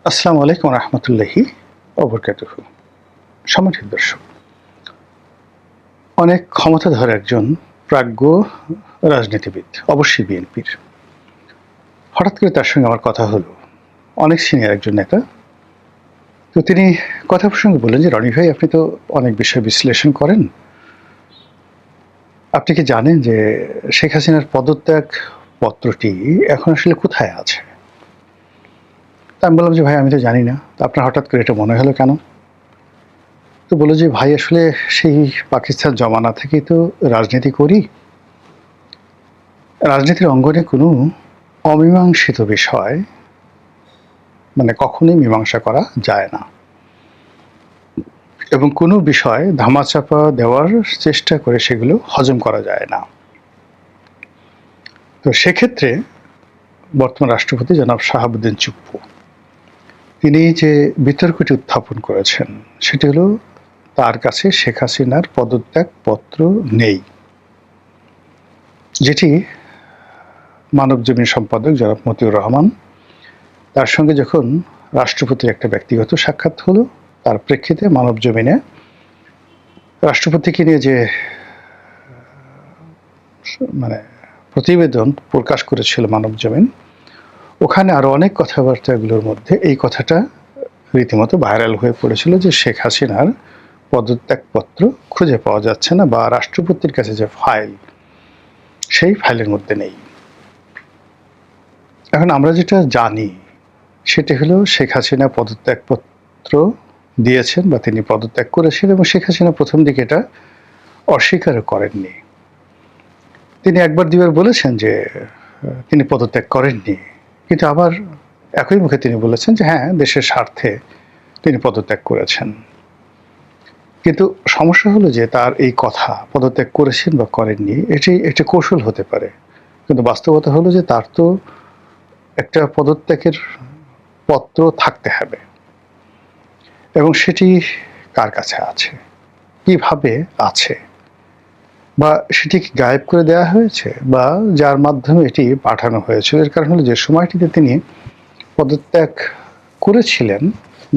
আসসালামু আলাইকুম রহমতুল্লাহি ওবরকাতুহু। সম্মানিত দর্শক, অনেক ক্ষমতাধর একজন প্রাজ্ঞ রাজনীতিবিদ, অবশ্যই বিএনপির। হঠাৎ করে তার সঙ্গে আমার কথা হলো, অনেক সিনিয়র একজন নেতা। তো তিনি কথা প্রসঙ্গে বললেন যে, রনি ভাই, আপনি তো অনেক বিষয় বিশ্লেষণ করেন, আপনি কি জানেন যে শেখ হাসিনার পদত্যাগ পত্রটি এখন আসলে কোথায় আছে? তা আমি বললাম যে, ভাই আমি তো জানি না, তো আপনার হঠাৎ করে এটা মনে হলো কেন? তো বলল যে, ভাই আসলে সেই পাকিস্তান জমানা থেকেই তো রাজনীতি করি। রাজনীতির অঙ্গনে কোনো অমীমাংসিত বিষয় মানে কখনোই মীমাংসা করা যায় না, এবং কোনো বিষয় ধামাচাপা দেওয়ার চেষ্টা করে সেগুলো হজম করা যায় না। তো সেক্ষেত্রে বর্তমান রাষ্ট্রপতি জনাব শাহাবুদ্দিন চুপ্পু তিনি যে বিতর্কটি উত্থাপন করেছেন সেটি হলো, তার কাছে শেখ হাসিনার পদত্যাগ পত্র নেই, যেটি মানবজমিন সম্পাদক জনাব মতিউর রহমান তার সঙ্গে যখন রাষ্ট্রপতির একটা ব্যক্তিগত সাক্ষাৎ হলো, তার প্রেক্ষিতে মানবজমিনে রাষ্ট্রপতিকে নিয়ে যে মানে প্রতিবেদন প্রকাশ করেছিল মানবজমিন, ওখানে আরো অনেক কথাবার্তাগুলোর মধ্যে এই কথাটা রীতিমতো ভাইরাল হয়ে পড়েছিল যে শেখ হাসিনার পদত্যাগপত্র খুঁজে পাওয়া যাচ্ছে না, বা রাষ্ট্রপতির কাছে যে ফাইল সেই ফাইলের মধ্যে নেই। এখন আমরা যেটা জানি সেটি হলো, শেখ হাসিনা পদত্যাগপত্র দিয়েছেন বা তিনি পদত্যাগ করেছেন, এবং শেখ হাসিনা প্রথম দিকে এটা অস্বীকারও করেননি। তিনি একবার দুইবার বলেছেন যে তিনি পদত্যাগ করেননি, কিন্তু আবার একই মুখে তিনি বলেছেন যে হ্যাঁ, দেশের স্বার্থে তিনি পদত্যাগ করেছেন। কিন্তু সমস্যা হলো যে তার এই কথা পদত্যাগ করেছেন বা করেননি এটি একটি কৌশল হতে পারে, কিন্তু বাস্তবতা হলো যে তার তো একটা পদত্যাগের পত্র থাকতে হবে, এবং সেটি কার কাছে আছে, কিভাবে আছে, বা সেটি কি গায়েব করে দেওয়া হয়েছে, বা যার মাধ্যমে এটি পাঠানো হয়েছিল। এর কারণ হলো যে সময়টিতে তিনি পদত্যাগ করেছিলেন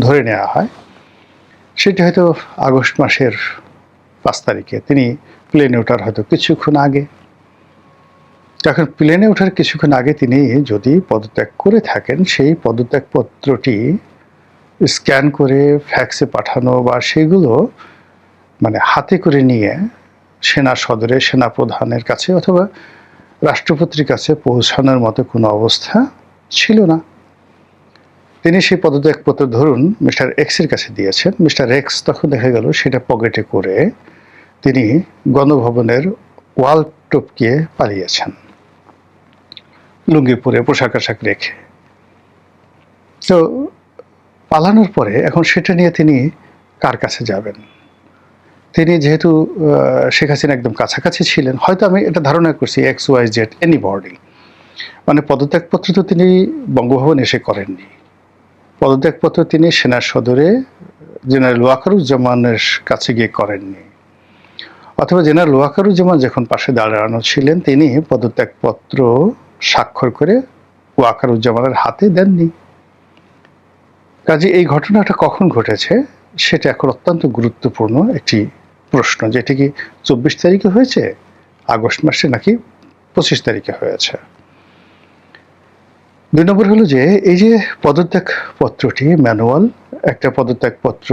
ধরে নেওয়া হয় সেটি হয়তো আগস্ট মাসের 5 তারিখে, তিনি প্লেনে ওঠার হয়তো কিছুক্ষণ আগে। এখন প্লেনে ওঠার কিছুক্ষণ আগে তিনি যদি পদত্যাগ করে থাকেন, সেই পদত্যাগপত্রটি স্ক্যান করে ফ্যাক্সে পাঠানো বা সেগুলো হাতে করে নিয়ে সেনা সদরে সেনাপ্রধানের কাছে অথবা রাষ্ট্রপতির কাছে পৌঁছানোর মতো কোনো অবস্থা ছিল না। তিনি সেই পদত্যাগপত্র ধরুন মিস্টার এক্সের কাছে দিয়েছেন। মিস্টার এক্স তখন দেখা গেল সেটা পকেটে করে তিনি গণভবনের ওয়াল টপকিয়ে পালিয়েছেন, লুঙ্গি পরে পোশাক আশাক রেখে। তো পালানোর পরে এখন সেটা নিয়ে তিনি কার কাছে যাবেন? তিনি যেহেতু শেখ হাসিনা একদম কাছাকাছি ছিলেন, হয়তো আমি এটা ধারণা করছি এক্স ওয়াই জেড এনিবডি, পদত্যাগপত্র তো তিনি বঙ্গভবন এসে করেননি। পদত্যাগপত্র তিনি সেনা সদরে জেনারেল ওয়াকারুজ্জামানের কাছে গিয়ে করেননি, অথবা জেনারেল ওয়াকারুজ্জামান যখন পাশে দাঁড়ানো ছিলেন তিনি পদত্যাগপত্র স্বাক্ষর করে ওয়াকারুজ্জামানের হাতে দেননি। কাজে এই ঘটনাটা কখন ঘটেছে সেটা এখন অত্যন্ত গুরুত্বপূর্ণ একটি প্রশ্ন, যেটি কি 24 তারিখে হয়েছে আগস্ট মাসে, নাকি 25 তারিখে হয়েছে। 2 নম্বর হলো যে এই যে পদত্যাগপত্রটি ম্যানুয়াল একটা পদত্যাগপত্র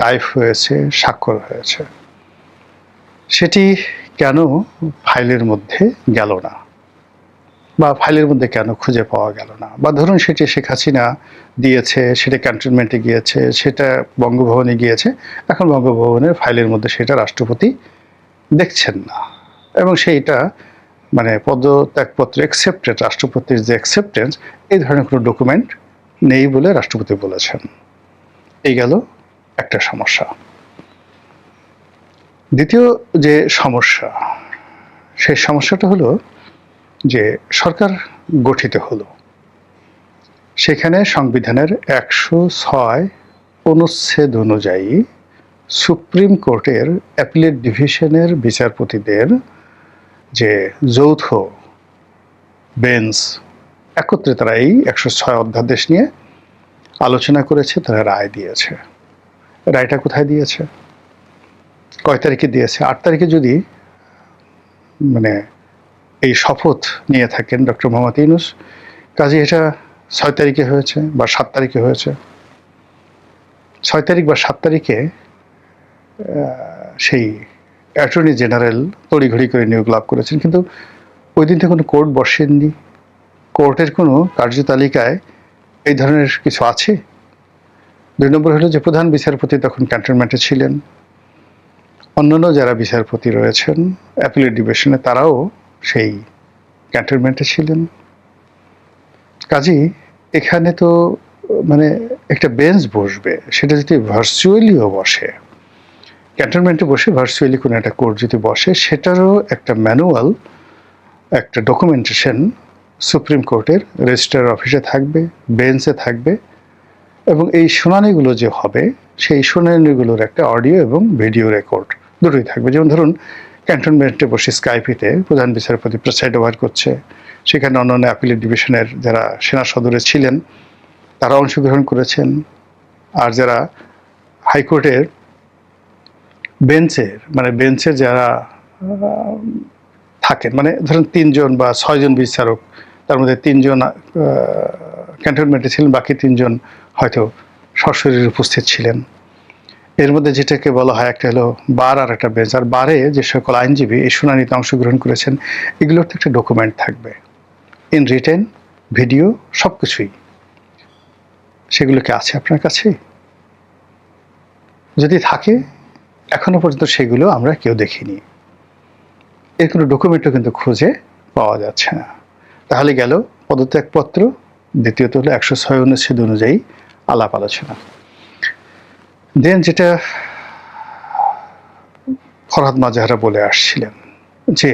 টাইপ হয়েছে, স্বাক্ষর হয়েছে, সেটি কেন ফাইলের মধ্যে গেল না, বা ফাইলের মধ্যে কেন খুঁজে পাওয়া গেল না? বা ধরুন সেটি শেখ হাসিনা দিয়েছে, সেটা ক্যান্টনমেন্টে গিয়েছে, সেটা বঙ্গভবনে গিয়েছে, এখন বঙ্গভবনের ফাইলের মধ্যে সেটা রাষ্ট্রপতি দেখছেন না, এবং সেইটা পদত্যাগপত্র অ্যাকসেপ্টেড, রাষ্ট্রপতির যে অ্যাকসেপ্টেন্স, এই ধরনের কোনো ডকুমেন্ট নেই বলে রাষ্ট্রপতি বলেছেন। এই গেল একটা সমস্যা। দ্বিতীয় যে সমস্যা, সেই সমস্যাটা হলো যে সরকার গঠিত হলো, সেখানে সংবিধানের 106 অনুচ্ছেদ অনুযায়ী সুপ্রিম কোর্টের অ্যাপিলেট ডিভিশনের বিচারপতিদের যে যৌথ বেঞ্চ, একত্রে তারা এই 106 অধ্যাদেশ নিয়ে আলোচনা করেছে, তারা রায় দিয়েছে। রায়টা কোথায় দিয়েছে, কয় তারিখে দিয়েছে? 8 তারিখে যদি মানে এই শপথ নিয়ে থাকেন ডক্টর মোহাম্মদ ইউনূস, কাজে এটা 6 তারিখে হয়েছে বা 7 তারিখে হয়েছে। 6 তারিখ বা 7 তারিখে সেই অ্যাটর্নি জেনারেল তড়িঘড়ি করে নিয়োগ লাভ করেছেন, কিন্তু ওই দিন তো কোনো কোর্ট বসেননি। কোর্টের কোনো কার্যতালিকায় এই ধরনের কিছু আছে? 2 নম্বর হলো যে প্রধান বিচারপতি তখন ক্যান্টনমেন্টে ছিলেন, অন্যান্য যারা বিচারপতি রয়েছেন অ্যাপিলেট ডিভিশনে তারাও সেই ক্যান্টনমেন্টে ছিলেন। কাজেই এখানে তো মানে একটা বেঞ্চ বসবে, সেটা যদি ভার্চুয়ালিও বসে, ক্যান্টনমেন্টে বসে ভার্চুয়ালি কোনো একটা কোর্ট যদি বসে, সেটারও একটা ম্যানুয়াল, একটা ডকুমেন্টেশন সুপ্রিম কোর্টের রেজিস্ট্রার অফিসে থাকবে, বেঞ্চে থাকবে, এবং এই শুনানিগুলো যে হবে সেই শুনানিগুলোর একটা অডিও এবং ভিডিও রেকর্ড দুটোই থাকবে। যেমন ধরুন ক্যান্টনমেন্টে বসে স্কাইপিতে প্রধান বিচারপতি প্রেসাইড ওভার করছে, সেখানে অন্যান্য অ্যাপিলেট ডিভিশনের যারা সেনা সদরে ছিলেন তারা অংশগ্রহণ করেছেন, আর যারা হাইকোর্টের বেঞ্চের যারা থাকেন, মানে ধরুন 3 জন বা 6 জন বিচারক, তার মধ্যে 3 জন ক্যান্টনমেন্টে ছিলেন, বাকি 3 জন হয়তো সশরীরে উপস্থিত ছিলেন। এর মধ্যে যেটাকে বলা হয় একটা হলো বার আর একটা বেঞ্চ, আর বারে যে সকল আইনজীবী এই শুনানিতে অংশগ্রহণ করেছেন এগুলোর তো একটা ডকুমেন্ট থাকবে, ইন রিটেন, ভিডিও, সব কিছুই। সেগুলো কি আছে আপনার কাছে? যদি থাকে, এখনো পর্যন্ত সেগুলো আমরা কেউ দেখিনি, এর কোনো ডকুমেন্টও কিন্তু খুঁজে পাওয়া যাচ্ছে না। তাহলে গেল পদত্যাগপত্র, দ্বিতীয়ত হলো 106 অনুচ্ছেদ অনুযায়ী আলাপ আলোচনা। দেন যেটা ফরহাদ মাজাহারা বলে আসছিলেন যে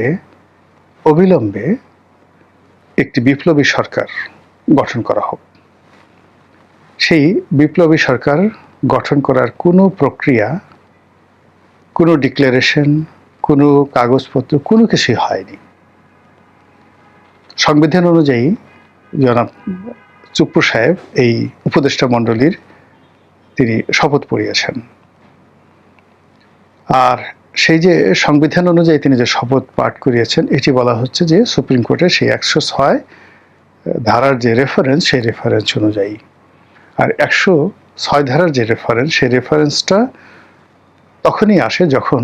অবিলম্বে একটি বিপ্লবী সরকার গঠন করা হোক। সেই বিপ্লবী সরকার গঠন করার কোনো প্রক্রিয়া, কোনো ডিক্লারেশন, কোনো কাগজপত্র, কোনো কিছুই হয়নি। সংবিধান অনুযায়ী জনাব চুপ্পু সাহেব এই উপদেষ্টা মণ্ডলীর তিনি শপথ পড়িয়েছেন, আর সেই যে সংবিধান অনুযায়ী তিনি যে শপথ পাঠ করিয়েছেন, এটি বলা হচ্ছে যে সুপ্রিম কোর্টের সেই 106 ধারার যে রেফারেন্স, সেই রেফারেন্স অনুযায়ী। আর 106 ধারার যে রেফারেন্স, সেই রেফারেন্সটা তখনই আসে যখন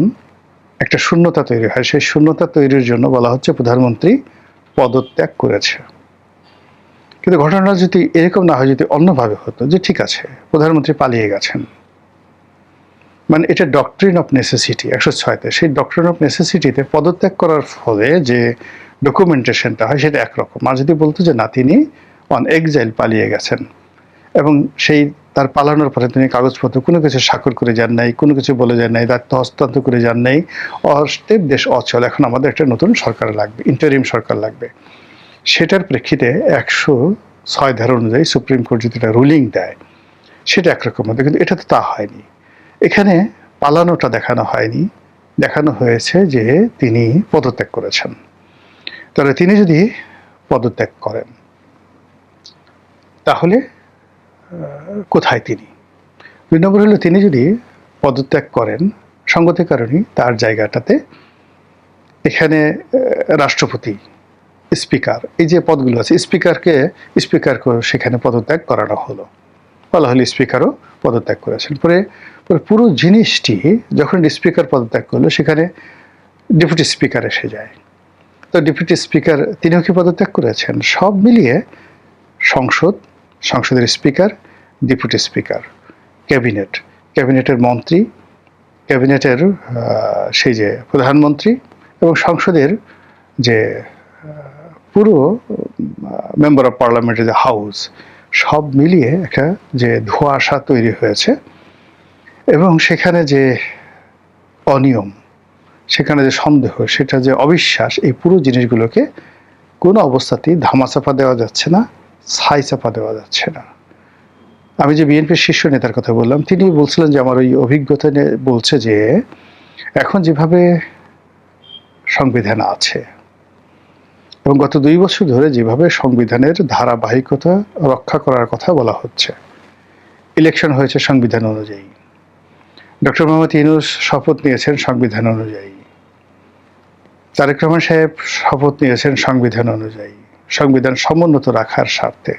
একটা শূন্যতা তৈরি হয়। সেই শূন্যতা তৈরির জন্য বলা হচ্ছে প্রধানমন্ত্রী পদত্যাগ করেছে। কিন্তু ঘটনাটা যদি এরকম না হয়, যদি অন্যভাবে হতো যে ঠিক আছে প্রধানমন্ত্রী পালিয়ে গেছেন, মানে এটা ডক্ট্রিন অফ নেসেসিটি 106-তে, সেই ডক্ট্রিন অফ নেসেসিটিতে পদত্যাগ করার ফলে যে ডকুমেন্টেশনটা হয় সেটা একরকম। আর যদি বলতো যে না, তিনি অন এক্সাইল পালিয়ে গেছেন এবং সেই তার পালানোর পরে তিনি কাগজপত্র কোনো কিছু স্বাক্ষর করে যান নাই, কোনো কিছু বলে যান নাই, দায়িত্ব হস্তান্তর করে যান নাই, অস্থির দেশ অচল, এখন আমাদের একটা নতুন সরকার লাগবে, ইন্টারিম সরকার লাগবে, সেটার প্রেক্ষিতে 106 ধারা অনুযায়ী সুপ্রিম কোর্ট যদি একটা রুলিং দেয় সেটা একরকম হতো। কিন্তু এটা তো তা হয়নি। এখানে পালানোটা দেখানো হয়নি, দেখানো হয়েছে যে তিনি পদত্যাগ করেছেন। তাহলে তিনি যদি পদত্যাগ করেন তাহলে কোথায় তিনি? 2 নম্বর হলো তিনি যদি পদত্যাগ করেন, সঙ্গত কারণেই তার জায়গাটাতে এখানে রাষ্ট্রপতি, স্পিকার, এই যে পদগুলো আছে, স্পিকারকে সেখানে পদত্যাগ করানো হলো, বলা হলো স্পিকারও পদত্যাগ করেছেন। পরে পুরো জিনিসটি যখন স্পিকার পদত্যাগ করলো, সেখানে ডেপুটি স্পিকার এসে যায়। তো ডেপুটি স্পিকার তিনিও কি পদত্যাগ করেছেন? সব মিলিয়ে সংসদের স্পিকার, ডেপুটি স্পিকার, ক্যাবিনেটের মন্ত্রী, ক্যাবিনেটের সেই যে প্রধানমন্ত্রী এবং সংসদের যে পুরো মেম্বার অফ পার্লামেন্টের যে হাউস, সব মিলিয়ে একটা যে ধোঁয়াশা তৈরি হয়েছে এবং সেখানে যে অনিয়ম, সেখানে যে সন্দেহ, সেটা যে অবিশ্বাস, এই পুরো জিনিসগুলোকে কোনো অবস্থাতেই ধামাচাপা দেওয়া যাচ্ছে না, ছাই চাপা দেওয়া যাচ্ছে না। আমি যে বিএনপির শীর্ষ নেতার কথা বললাম, তিনি বলছিলেন যে আমার ওই অভিজ্ঞতা বলছে যে এখন যেভাবে সংবিধান আছে এবং গত 2 বছর ধরে যেভাবে সংবিধানের ধারাবাহিকতা রক্ষা করার কথা বলা হচ্ছে, ইলেকশন হয়েছে সংবিধান অনুযায়ী, ডক্টর মোহাম্মদ ইউনূস শপথ নিয়েছেন সংবিধান অনুযায়ী, তারেক রহমান সাহেব শপথ নিয়েছেন সংবিধান অনুযায়ী, সংবিধান সমুন্নত রাখার স্বার্থে,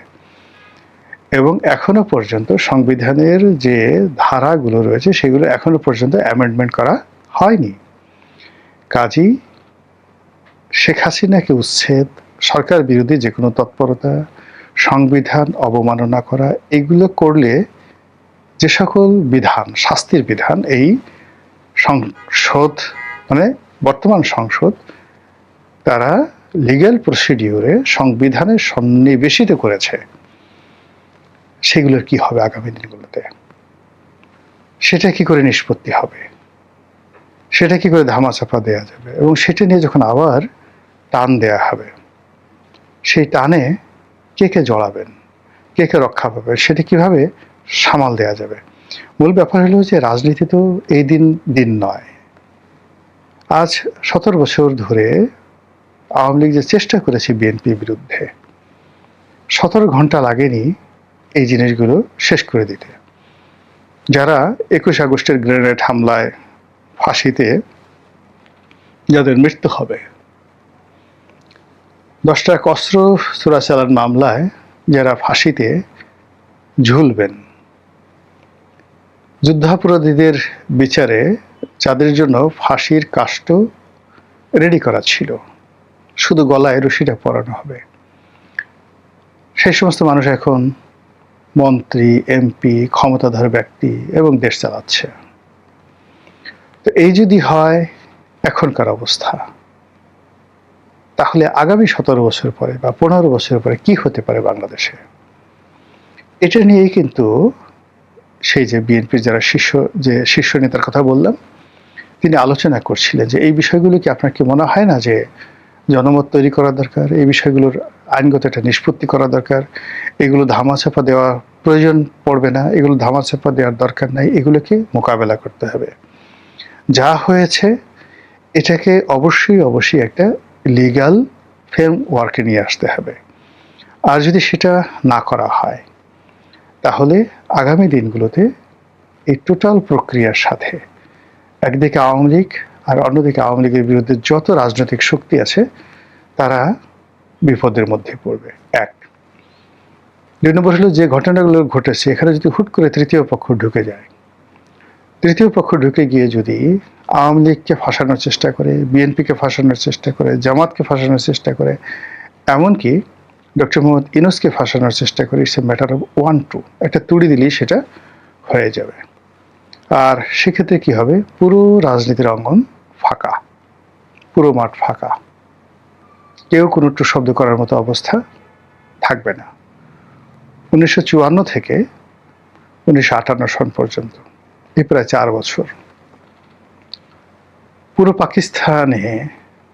এবং এখনো পর্যন্ত সংবিধানের যে ধারাগুলো রয়েছে সেগুলো এখনো পর্যন্ত অ্যামেন্ডমেন্ট করা হয়নি। কাজেই শেখ হাসিনাকে উচ্ছেদ, সরকার বিরোধী যে কোনো তৎপরতা, সংবিধান অবমাননা করা, এগুলো করলে যে সকল বিধান, শাস্তির বিধান এই সংসদ, মানে বর্তমান সংসদ, তারা লিগ্যাল প্রসিডিউরে সংবিধানে সন্নিবেশিত করেছে, সেগুলোর কি হবে আগামী দিনগুলোতে? সেটা কি করে নিষ্পত্তি হবে? সেটা কি করে ধামাচাপা দেওয়া যাবে? এবং সেটা নিয়ে যখন আবার টান দেয়া হবে, সেই টানে কে কে জড়াবেন, কে কে রক্ষা পাবে, সেটা কিভাবে সামাল দেয়া যাবে? মূল ব্যাপার হলো যে রাজনীতি তো এই দিন নয়। আজ 17 বছর ধরে আওয়ামী লীগ যে চেষ্টা করেছে বিএনপির বিরুদ্ধে, 17 ঘন্টা লাগেনি এই জিনিসগুলো শেষ করে দিতে। যারা 21 আগস্টের গ্রেনেড হামলায় ফাঁসিতে যাদের মৃত্যু হবে, 10টা অস্ত্র চোরাচালান মামলায় যারা ফাঁসিতে ঝুলবেন, যুদ্ধাপরাধীদের বিচারে যাদের জন্য ফাঁসির কাষ্ঠ রেডি করা ছিল, শুধু গলায় রশিটা পরানো হবে, সেই সমস্ত মানুষ এখন মন্ত্রী, এমপি, ক্ষমতাধর ব্যক্তি এবং দেশ চালাচ্ছে। তো এই যদি হয় এখনকার অবস্থা, তাহলে আগামী 17 বছর পরে বা 15 বছর পরে কি হতে পারে বাংলাদেশে? এটা নিয়েই কিন্তু সেই যে বিএনপির যারা শীর্ষ নেতার কথা বললাম, তিনি আলোচনা করছিলেন যে এই বিষয়গুলো কি আপনার কি মনে হয় না যে জনমত তৈরি করা দরকার, এই বিষয়গুলোর আইনগত একটা নিষ্পত্তি করা দরকার, এগুলো ধামাচাপা দেওয়া প্রয়োজন পড়বে না, এগুলো ধামাচাপা দেওয়ার দরকার নাই, এগুলোকে মোকাবেলা করতে হবে। যা হয়েছে এটাকে অবশ্যই একটা লিগ্যাল ফ্রেমওয়ার্কে নিয়ে আসতে হবে। আর যদি সেটা না করা হয়, তাহলে আগামী দিনগুলোতে এই টোটাল প্রক্রিয়ার সাথে একদিকে আওয়ামী লীগ আর অন্যদিকে আওয়ামী লীগের বিরুদ্ধে যত রাজনৈতিক শক্তি আছে তারা বিপদের মধ্যে পড়বে। 1 2 নম্বর হলো যে ঘটনাগুলো ঘটেছে, এখানে যদি হুট করে তৃতীয় পক্ষ ঢুকে যায়, তৃতীয় পক্ষ ঢুকে গিয়ে যদি আওয়ামী লীগকে ফাঁসানোর চেষ্টা করে, বিএনপিকে ফাঁসানোর চেষ্টা করে, জামাতকে ফাঁসানোর চেষ্টা করে, এমনকি ডক্টর মোহাম্মদ ইউনূসকে ফাঁসানোর চেষ্টা করে, ইটস এ ম্যাটার অফ 1-2, একটা তুড়ি দিলেই সেটা হয়ে যাবে। আর সেক্ষেত্রে কি হবে? পুরো রাজনীতির অঙ্গন ফাঁকা, পুরো মাঠ ফাঁকা, কেউ কোনো একটু শব্দ করার মতো অবস্থা থাকবে না। 1954 থেকে 1958 সন পর্যন্ত, এই প্রায় 4 বছর, পুরো পাকিস্তানে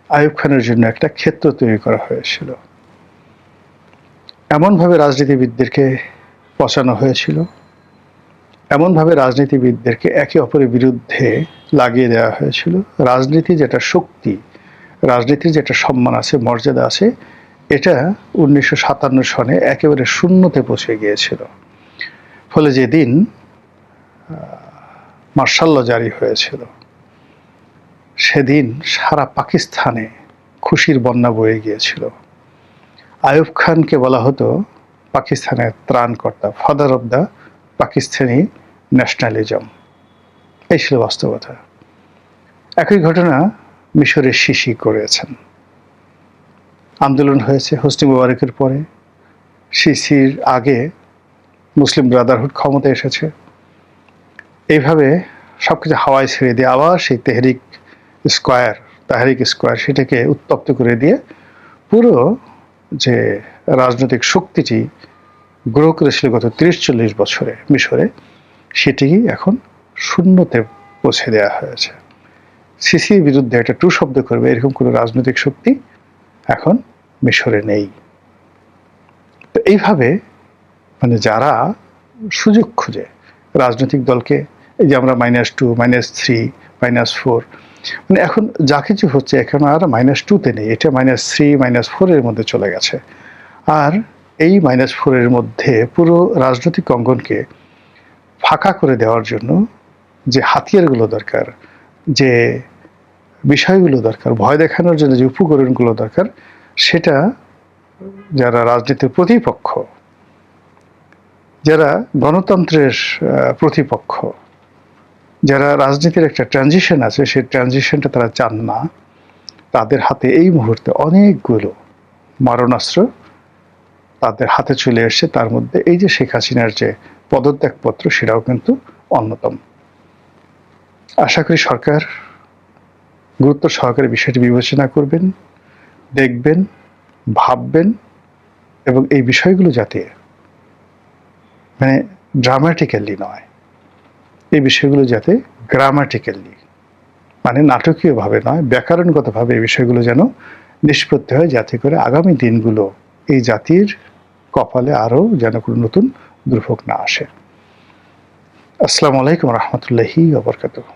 আইয়ুব খানের জন্য একটা ক্ষেত্র তৈরি করা হয়েছিল। এমনভাবে রাজনীতিবিদদেরকে পচানো হয়েছিল, এমনভাবে রাজনীতিবিদদেরকে একে অপরের বিরুদ্ধে লাগিয়ে দেওয়া হয়েছিল। রাজনীতি যেটা শক্তি, রাজনীতির যেটা সম্মান আছে, মর্যাদা আছে, এটা 1957 সনে একেবারে শূন্যতে পৌঁছে গিয়েছিল। ফলে যেদিন মার্শাল ল জারি হয়েছিল, সেদিন সারা পাকিস্তানে খুশির বন্যা বয়ে গিয়েছিল। আইয়ুব খানকে বলা হতো পাকিস্তানের ত্রাণকর্তা, father of the Pakistani nationalism. এই ছিল বাস্তবতা। একই ঘটনা মিশরের সিসি করেছেন। আন্দোলন হয়েছে হোসনি মুবারকের পরে, সিসির আগে মুসলিম ব্রাদারহুড ক্ষমতা এসেছে। এইভাবে সবকিছু হাওয়ায় ছেড়ে দিয়ে আবার সেই তাহরিক স্কোয়ার সেটাকে উত্তপ্ত করে দিয়ে পুরো যে রাজনৈতিক শক্তিটি গ্রো করেছিল গত 30-40 বছরে মিশরে, সেটি এখন শূন্যতে পৌঁছে দেওয়া হয়েছে। সিসির বিরুদ্ধে একটা টু শব্দ করবে এরকম কোনো রাজনৈতিক শক্তি এখন মিশরে নেই। তো এইভাবে মানে যারা সুযোগ খুঁজে রাজনৈতিক দলকে, এই যে আমরা -2, -3, -4, মানে এখন যা কিছু হচ্ছে এখন আর -2-তে নেই, এটা -3, -4 এর মধ্যে চলে গেছে। আর এই -4 এর মধ্যে পুরো রাজনৈতিক অঙ্গনকে ফাঁকা করে দেওয়ার জন্য যে হাতিয়ারগুলো দরকার, যে বিষয়গুলো দরকার, ভয় দেখানোর জন্য যে উপকরণগুলো দরকার, সেটা যারা রাজনীতির প্রতিপক্ষ, যারা গণতন্ত্রের প্রতিপক্ষ, যারা রাজনীতির একটা ট্রানজিশন আছে, সেই ট্রানজিশনটা তারা চান না, তাদের হাতে এই মুহূর্তে অনেকগুলো মারণাস্ত্র তাদের হাতে চলে এসছে। তার মধ্যে এই যে শেখ হাসিনার যে পদত্যাগপত্র, সেটাও কিন্তু অন্যতম। আশা করি সরকার গুরুত্ব সহকারে বিষয়টি বিবেচনা করবেন, দেখবেন, ভাববেন, এবং এই বিষয়গুলো যাতে মানে ড্রামাটিক্যালি নয়, এই বিষয়গুলো যাতে গ্রামাটিক্যালি মানে নাটকীয়ভাবে নয়, ব্যাকরণগতভাবে এই বিষয়গুলো যেন নিষ্পত্তি হয়, যাতে করে আগামী দিনগুলো এই জাতির কপালে আরও যেন কোনো নতুন দুর্ভোগ না আসে। আসসালামু আলাইকুম রহমতুল্লাহি ওয়া বারাকাতুহু।